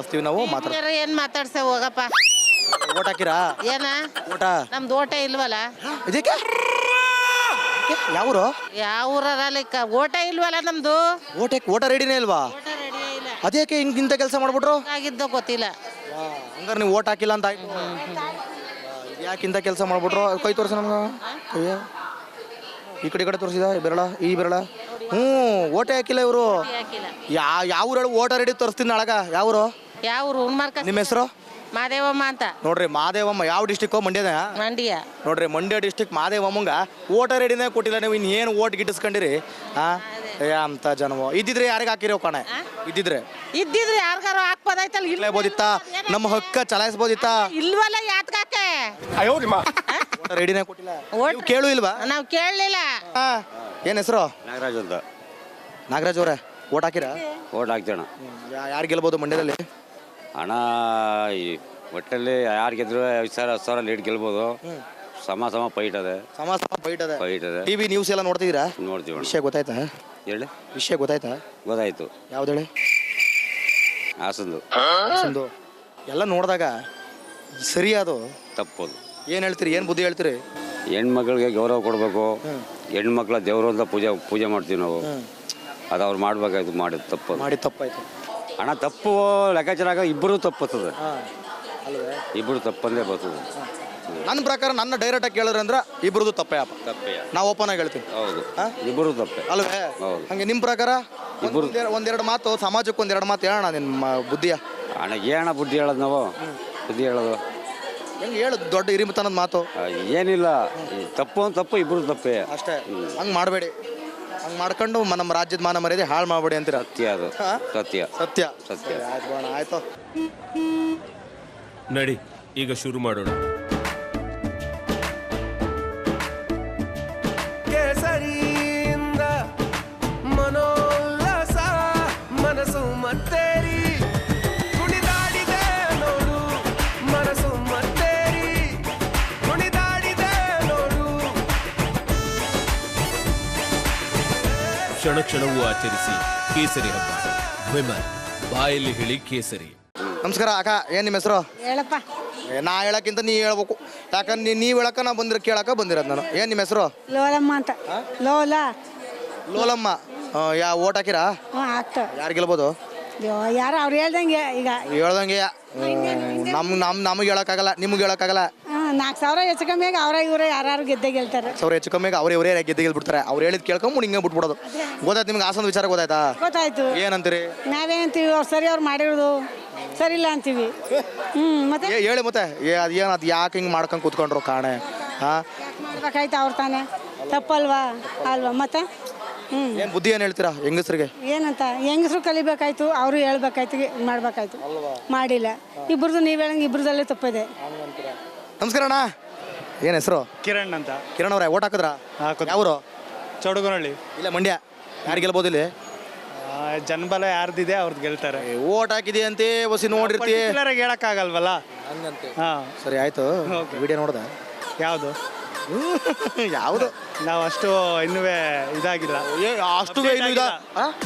ಮಾಡಿಸ್ತೀವಿ ನಾವು ಏನ್ ಮಾತಾಡ್ಸ ಹೋಗಪ್ಪ. ಓಟ್ ಹಾಕಿರಾ? ಏನ ಓಟ ನಮ್ದು ಓಟ ಇಲ್ವಲ್ಲ. ಇದಕ್ಕೆ ಯಾವ್ರು ಯಾವ ಓಟ ಇಲ್ವಲ್ಲ ನಮ್ದು. ಓಟ ರೆಡಿನೇ ಇಲ್ವಾ? ಓಟ ರೆಡಿಯೇ ಇಲ್ಲ. ಅದೇಕೆ ಇಂಥ ಕೆಲಸ ಮಾಡ್ಬಿಟ್ರು? ಆಗಿದ್ದು ಗೊತ್ತಿಲ್ಲ. ಹಂಗಾರೆ ನೀವು ಓಟ್ ಹಾಕಿಲ್ಲ ಅಂತ ಆಯ್ತು. ಯಾಕೆ ಇಂಥ ಕೆಲಸ ಮಾಡ್ಬಿಟ್ರು? ಕೈ ತೋರಿಸ ನಮ್ಗೆ. ಅಯ್ಯ ಈ ಕಡೆ ತೋರಿಸಿದ ಈ ಬೆರಳ ಓಟೆ ಹಾಕಿಲ್ಲ ಇವರು. ಯಾವ ಓಟ ರೆಡಿ ತೋರಿಸ್ತೀನಿ ಅಳಗ. ಯಾವ್ರು ನಿಮ್ಮ ಹೆಸರು? ಮಾದೇವಮ್ಮ ಅಂತ ನೋಡ್ರಿ. ಮಾದೇವಮ್ಮ ಯಾವ ಡಿಸ್ಟಿಕ್? ಮಂಡ್ಯದ? ಮಂಡ್ಯ. ನೋಡ್ರಿ ಮಂಡ್ಯ ಡಿಸ್ಟಿಕ್ ಮಾದೇವಮ್ಮಂಗ ಓಟ ರೆಡಿನೇ ಕೊಟ್ಟಿಲ್ಲ. ನೀವು ಇನ್ನೇನು ಓಟ್ ಗಿಟ್ಟಿಸ್ಕೊಂಡಿರಿ? ಅಂತ ಜನವ ಇದ್ದಿದ್ರೆ ಯಾರಿಗೆ ಹಾಕಿರೋ ಕಣೆ? ಇದ್ದಿದ್ರೆ ಯಾರಿಗಾರು ಹಾಕ್ಬೋದಾಯ್ತಲ್ಲ. ಇಲ್ಲೇಬೋದಿತ್ತ? ನಮ್ಮ ಹಕ್ಕ ಚಲಾಯಿಸ್ಬೋದಿತ್ತ? ಇಲ್ವಲ್ಲ ಯಾತ್ಕಾಕೆ ಓಟ ರೆಡಿನೇ ಕೊಟ್ಟಿಲ್ಲ. ಕೇಳು ಇಲ್ವಾ? ನಾವ್ ಕೇಳಲಿಲ್ಲ. ಏನ್ ಹೆಸರು? ನಾಗರಾಜ್ ಅಂತ. ನಾಗರಾಜ್ ಅವರೇ ಓಟ್ ಹಾಕಿರಾ? ಓಟ್ ಹಾಕ್ತೇಣ. ಯಾರು ಗೆಲ್ಬೋದು ಮಂಡ್ಯದಲ್ಲಿ? ಹಣ ಒಟ್ಟಲ್ಲಿ ಯಾರು ಗೆದ್ರು 5,000 ಲೀಡ್ ಗೆಲ್ಬೋದು. ಸಮ ಫೈಟ್ ಅದೇ. ಫೈಟ್ ಅದೇ. ಟಿವಿ ನ್ಯೂಸ್ ಎಲ್ಲ ನೋಡ್ತಿದ್ದೀರಾ? ನೋಡ್ತೀವಿ. ವಿಷಯ ಗೊತ್ತಾಯ್ತಾ? ಹೇಳಿ. ವಿಷಯ ಗೊತ್ತಾಯ್ತಾ? ಗೊತ್ತಾಯ್ತು. ಯಾವ್ದು ಹೇಳಿ? ಹಾಸಂದು ಎಲ್ಲ ನೋಡಿದಾಗ ಸರಿಯಾದು ತಪ್ಪದು. ಏನು ಹೇಳ್ತೀರಿ? ಏನು ಬುದ್ಧಿ ಹೇಳ್ತೀರಿ? ಹೆಣ್ಮಕ್ಳಿಗೆ ಗೌರವ ಕೊಡಬೇಕು. ಹೆಣ್ಮಕ್ಳ ದೇವರು ಅಂತ ಪೂಜೆ ಮಾಡ್ತೀವಿ ನಾವು. ಅದು ಅವ್ರು ಮಾಡ್ಬೇಕಾಯ್ತು. ಮಾಡಿದ ತಪ್ಪಾಯ್ತು. ಹಣ ತಪ್ಪು ಲೆಕ್ಕಾಚಾರ ಇಬ್ಬರು ತಪ್ಪುತ್ತದೆ. ಇಬ್ಬರು ತಪ್ಪಂದೇ ಬರ್ತದೆ. ನನ್ನ ಪ್ರಕಾರ ನನ್ನ ಡೈರೆಕ್ಟ್ ಆಗಿ ಕೇಳಿದ್ರೆ ಅಂದ್ರೆ ಇಬ್ಬರದು ತಪ್ಪೇ ನಾವು ಓಪನ್ ಆಗಿ ಹೇಳ್ತೀನಿ. ಹೌದು, ಇಬ್ಬರು ತಪ್ಪೆ ಅಲ್ವೇ? ಹಂಗೆ ನಿಮ್ಮ ಪ್ರಕಾರ ಒಂದೆರಡು ಮಾತು ಸಮಾಜಕ್ಕೆ ಒಂದೆರಡು ಮಾತು ಹೇಳೋಣ ನಿಮ್ಮ ಬುದ್ಧಿಯ. ಹಣ ಏನ ಬುದ್ಧಿ ಹೇಳೋದು ನಾವು? ಬುದ್ಧಿ ಹೇಳೋದು ಹೆಂಗೆ ಹೇಳೋದು? ದೊಡ್ಡ ಹಿರಿಮತನದ ಮಾತು ಏನಿಲ್ಲ. ತಪ್ಪು ಇಬ್ಬರು ತಪ್ಪೇ ಅಷ್ಟೇ. ಹಂಗೆ ಮಾಡಬೇಡಿ. ಹಂಗೆ ಮಾಡ್ಕೊಂಡು ನಮ್ಮ ರಾಜ್ಯದ ಮಾನ ಮರ್ಯಾದೆ ಹಾಳು ಮಾಡಬೇಡಿ ಅಂತೀರ. ಸತ್ಯ. ಆಯ್ತು ನಡಿ ಈಗ ಶುರು ಮಾಡೋಣ. ಕೇಸರಿಯಿಂದ ಮನೋಲ್ಲಾಸ ಮನಸ್ಸು ಮತ್ತೇರಿ ಕುಣಿದಾಡಿದೆ ನೋಡು. ಮನಸ್ಸು ಮತ್ತೇರಿ ಕುಣಿದಾಡಿದೆ ನೋಡು. ಕ್ಷಣವೂ ಆಚರಿಸಿ ಕೇಸರಿ ಹಬ್ಬ. ವಿಮಲ್ ಬಾಯಲ್ಲಿ ಹೇಳಿ ಕೇಸರಿ. ನಮಸ್ಕಾರ ಅಕ್ಕ. ಏನು ನಿಮ್ಮ ಹೆಸರು? ಹೇಳಪ್ಪ. ನಾ ಹೇಳಕ್ಕಿಂತ ನೀ ಹೇಳ್ಬೇಕು. ಯಾಕಂದ್ರೆ ನೀವು ಹೇಳಕ್ಕ ನಾ ಕೇಳಕ್ಕ ಬಂದಿರೋದು ನಾನು. ಏನು ನಿಮ್ಮ ಹೆಸರು? ಲೋಲಮ್ಮ ಅಂತ. ಲೋಲಮ್ಮ. ಓಟ್ ಹಾಕಿರಾ? ಯಾರು ಗೆಲ್ಬೋದು? ಯಾರು ಅವ್ರು ಹೇಳ್ದಂಗೆ. ಈಗ ಹೇಳ್ದಂಗೆ ನಮಗೆ ಹೇಳಕ್ಕಾಗಲ್ಲ, ನಿಮ್ಗೆ ಹೇಳಕ್ಕಾಗಲ್ಲ. 4,000 ಹೆಚ್ಚು ಕಮ್ಮಿಯಾಗಿ ಇವರೇ ಯಾರು ಗೆದ್ದೆ ಗೆಲ್ತಾರೆ. 1,000 ಹೆಚ್ಚು ಕಮ್ಮಿಯಾಗಿ ಇವರೇ ಗೆದ್ದೆ ಗೆಲ್ಬಿಡ್ತಾರೆ. ಅವ್ರು ಹೇಳಿದ್ ಕೇಳ್ಕೊಂಬಿಟ್ಟು ಹಿಂಗೆ ಬಿಟ್ಬಿಡೋದು. ಗೊತ್ತಾಯ್ತು ನಿಮ್ಗೆ? ಹಾಸನ ವಿಚಾರ ಗೊತ್ತಾಯ್ತು? ಏನಂತೀರಿ? ನಾವೇನಂತೀವಿ? ಅವ್ರು ಸರಿ ಅವ್ರು ಮಾಡಿರೋದು ಸರಿ ಇಲ್ಲ ಅಂತೀವಿ. ಮತ್ತೆ ಹೇಳಿ ಮತ್ತೆ ಅದು ಯಾಕೆ ಹಿಂಗೆ ಮಾಡ್ಕೊಂಡು ಕೂತ್ಕೊಂಡ್ರು ಕಾಣೆ? ಮಾಡ್ಬೇಕಾಯ್ತು ಅವ್ರು ತಾನೇ. ತಪ್ಪಲ್ವಾ? ಮತ್ತೆ ಏನು ಬುದ್ಧಿ ಏನು ಹೇಳ್ತೀರಾ ಹೆಂಗಸ್ರಿಗೆ? ಏನಂತ ಹೆಂಗಸ್ರು ಕಲಿಬೇಕಾಯ್ತು. ಅವರು ಹೇಳ್ಬೇಕಾಯ್ತು, ಮಾಡ್ಬೇಕಾಯ್ತು. ಮಾಡಿಲ್ಲ. ಇಬ್ರದ್ದು ನೀವು ಹೇಳಂಗೆ ಇಬ್ರದಲ್ಲೇ ತಪ್ಪಿದೆ. ನಮಸ್ಕಾರ ಅಣ್ಣ. ಏನು ಹೆಸರು? ಕಿರಣ್ ಅಂತ. ಕಿರಣ್ ಅವರೇ ಓಟ್ ಹಾಕಿದ್ರಾ? ಯಾವರು? ಚೌಡಗನಹಳ್ಳಿ. ಇಲ್ಲ ಮಂಡ್ಯ. ಯಾರು ಗೆಲ್ಬೋದು ಇಲ್ಲಿ? ಜನಬಲ ಯಾರ್ದಿದೆ ಅವ್ರದ್ದು ಗೆಲ್ತಾರೆ. ಓಟ್ ಹಾಕಿದೆ ಅಂತೆ ಹೊಸಿ ನೋಡಿರ್ತಿ. ಹೇಳಕ್ಕಾಗಲ್ವಲ್ಲ. ಸರಿ ಆಯ್ತು. ವಿಡಿಯೋ ನೋಡ್ದೆ? ಯಾವುದು? ನಾವು ಅಷ್ಟು ಇನ್ನೂ ಇದಾಗಿಲ್ಲ. ಅಷ್ಟು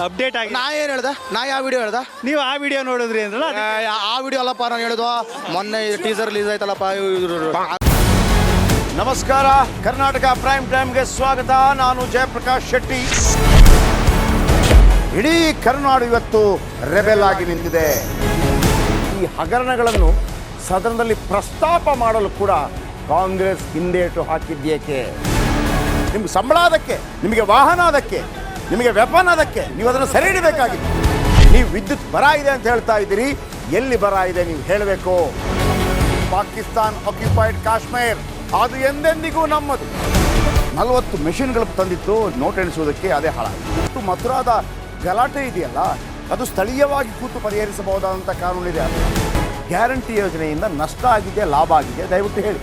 ಅಪ್ಡೇಟ್ ಆಗಿ. ನಾ ಏನು ಹೇಳ್ದೆ? ನಾ ಯಾವ ವಿಡಿಯೋ ಹೇಳ್ದ? ನೀವು ಆ ವಿಡಿಯೋ ನೋಡಿದ್ರಿ ಅಂದ್ರಲ್ಲ. ಆ ವಿಡಿಯೋ ಅಲ್ಲಪ್ಪ ನಾನು ಹೇಳಿದ್ವಾ. ಮೊನ್ನೆ ಟೀಸರ್ ರಿಲೀಸ್ ಆಯ್ತಲ್ಲಪ್ಪ. ನಮಸ್ಕಾರ. ಕರ್ನಾಟಕ ಪ್ರೈಮ್ ಟೈಮ್ಗೆ ಸ್ವಾಗತ. ನಾನು ಜಯಪ್ರಕಾಶ್ ಶೆಟ್ಟಿ. ಇಡೀ ಕರ್ನಾಡು ಇವತ್ತು ರೆಬೆಲ್ ಆಗಿ ನಿಂತಿದೆ. ಈ ಹಗರಣಗಳನ್ನು ಸದನದಲ್ಲಿ ಪ್ರಸ್ತಾಪ ಮಾಡಲು ಕೂಡ ಕಾಂಗ್ರೆಸ್ ಹಿಂದೇಟು ಹಾಕಿದ್ದೇಕೆ? ನಿಮ್ಗೆ ಸಂಬಳ ಅದಕ್ಕೆ, ನಿಮಗೆ ವಾಹನ ಅದಕ್ಕೆ, ನಿಮಗೆ ವೆಪನ್ ಅದಕ್ಕೆ. ನೀವು ಅದನ್ನು ಸೆರೆ ಹಿಡಿಬೇಕಾಗಿತ್ತು. ನೀವು ವಿದ್ಯುತ್ ಬರ ಇದೆ ಅಂತ ಹೇಳ್ತಾ ಇದ್ದೀರಿ. ಎಲ್ಲಿ ಬರ ಇದೆ ನೀವು ಹೇಳಬೇಕು. ಪಾಕಿಸ್ತಾನ್ ಆಕ್ಯುಪೈಡ್ ಕಾಶ್ಮೀರ್ ಅದು ಎಂದೆಂದಿಗೂ ನಮ್ಮದು. 40 ಮೆಷಿನ್ಗಳು ತಂದಿತ್ತು ನೋಟ್ ಎಣಿಸುವುದಕ್ಕೆ. ಅದೇ ಹಾಳಾಯಿತು. ಮಥುರಾದ ಗಲಾಟೆ ಇದೆಯಲ್ಲ, ಅದು ಸ್ಥಳೀಯವಾಗಿ ಕೂತು ಪರಿಹರಿಸಬಹುದಾದಂಥ ಕಾನೂನಿದೆ. ಗ್ಯಾರಂಟಿ ಯೋಜನೆಯಿಂದ ನಷ್ಟ ಆಗಿದೆ, ಲಾಭ ಆಗಿದೆ? ದಯವಿಟ್ಟು ಹೇಳಿ.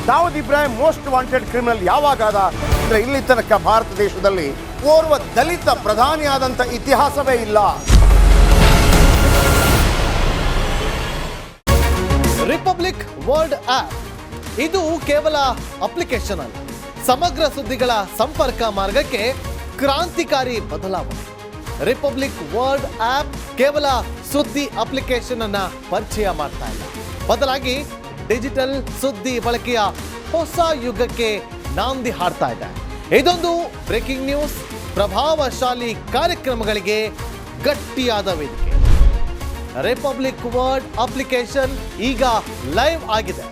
Dawood Ibrahim most wanted criminal ಯಾವಾಗಾದ ಅಂದರೆ ಇಲ್ಲಿ ತನಕ ಭಾರತ ದೇಶದಲ್ಲಿ ಓರ್ವ ದಲಿತ ಪ್ರಧಾನಿಯಾದಂಥ ಇತಿಹಾಸವೇ ಇಲ್ಲ. ರಿಪಬ್ಲಿಕ್ ವರ್ಲ್ಡ್ ಆಪ್ ಇದು ಕೇವಲ ಅಪ್ಲಿಕೇಶನ್ ಅಲ್ಲ, ಸಮಗ್ರ ಸುದ್ದಿಗಳ ಸಂಪರ್ಕ ಮಾರ್ಗಕ್ಕೆ ಕ್ರಾಂತಿಕಾರಿ ಬದಲಾವಣೆ. ರಿಪಬ್ಲಿಕ್ ವರ್ಲ್ಡ್ ಆಪ್ ಕೇವಲ ಸುದ್ದಿ ಅಪ್ಲಿಕೇಶನ್ ಅನ್ನ ಪರಿಚಯ ಮಾಡ್ತಾ ಇಲ್ಲ, ಬದಲಾಗಿ ಡಿಜಿಟಲ್ ಸುದ್ದಿ ಬಳಕೆಯ ಹೊಸ ಯುಗಕ್ಕೆ ನಾಂದಿ ಹಾಡ್ತಾ ಇದೆ. ಇದೊಂದು ಬ್ರೇಕಿಂಗ್ ನ್ಯೂಸ್, ಪ್ರಭಾವಶಾಲಿ ಕಾರ್ಯಕ್ರಮಗಳಿಗೆ ಗಟ್ಟಿಯಾದ ವೇದಿಕೆ. ರಿಪಬ್ಲಿಕ್ ವರ್ಡ್ ಅಪ್ಲಿಕೇಶನ್ ಈಗ ಲೈವ್ ಆಗಿದೆ.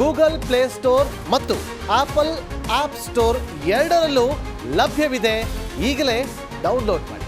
ಗೂಗಲ್ ಪ್ಲೇ ಸ್ಟೋರ್ ಮತ್ತು ಆಪಲ್ ಆಪ್ ಸ್ಟೋರ್ ಎರಡರಲ್ಲೂ ಲಭ್ಯವಿದೆ. ಈಗಲೇ ಡೌನ್ಲೋಡ್ ಮಾಡಿ.